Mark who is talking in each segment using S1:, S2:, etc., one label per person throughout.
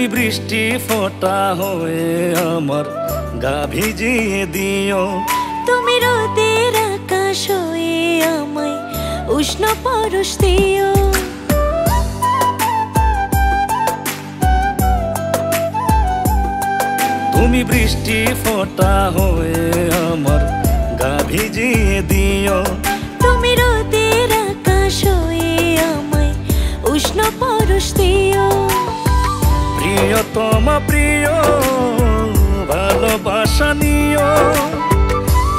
S1: তুমি বৃষ্টি ফোঁটা হয়ে আমার গা ভিজিয়ে দিও।
S2: তুমি রোদের আকাশ হয়ে আমায় উষ্ণ পরশ দিও।
S1: তুমি বৃষ্টি ফোঁটা হয়ে আমার গা ভিজিয়ে দিও।
S2: তুমি রোদের আকাশ হয়ে আমায় উষ্ণ পরশ দিও।
S1: প্রিয়তমা প্রিয় ভালোবাসা নিও।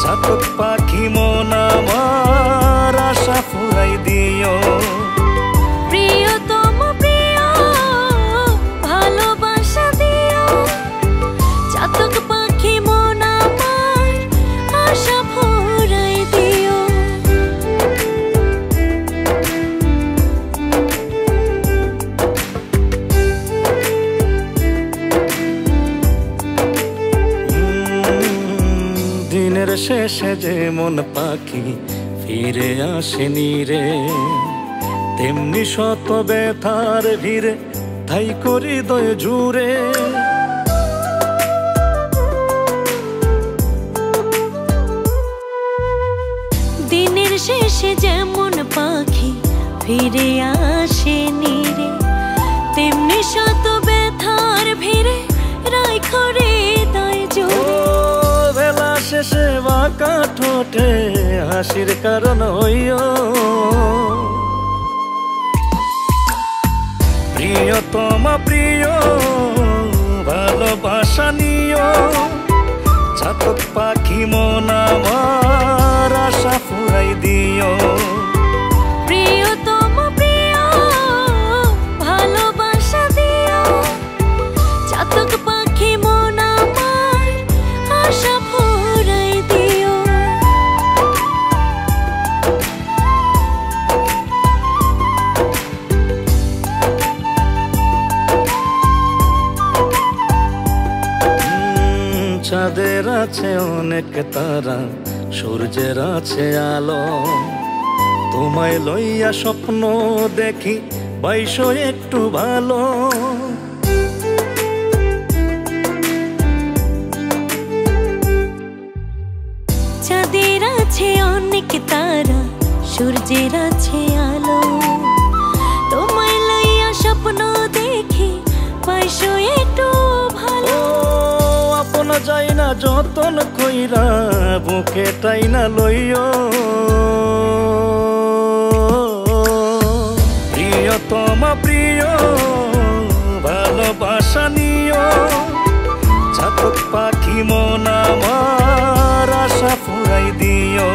S1: চাতক পাখি মন আমার আশা ফুরাই দিও।
S2: প্রিয়তম প্রিয় ভালোবাসা দিও। চাতক পাখি মন আমার আশা ফুরাই দিও।
S1: দিনের শেষে যেমন পাখি ফিরে আসেনি রে, তেমনি শত ব্যথার ভিড়ে ঠাই করি হৃদয় জুড়ে।
S2: দিনের শেষে যেমন পাখি ফিরে আসেনি রে, তেমনি শত ব্যথার ভিড়ে রাখো হৃদয় জুড়ে।
S1: বেলা শেষে বাঁকা ঠোঁটে হাসির কারণ হইও। প্রিয়তমা প্রিয় ভালোবাসা নিও। চাতক পাখি মন আমার আশা ফুরাই দিও।
S2: প্রিয়তম প্রিয় ভালোবাসা দিও। চাতক পাখি মন আমার আশা ফুরাই দিও।
S1: চাঁদের আছে অনেক তারা, সূর্যের আছে আলো। তোমায় লইয়া স্বপ্ন দেখি বাইশো একটু ভালো।
S2: চাঁদের আছে অনেক তারা, সূর্যের আছে আলো। তোমায় লইয়া স্বপ্ন দেখি বাইশো একটু ভালো।
S1: আপন যাই না যতন কইরা বুকে টাইনা লইও। প্রিয়তমা প্রিয় ভালোবাসা নিও। চাতক পাখি মন আমার আশা ফুরাই দিও।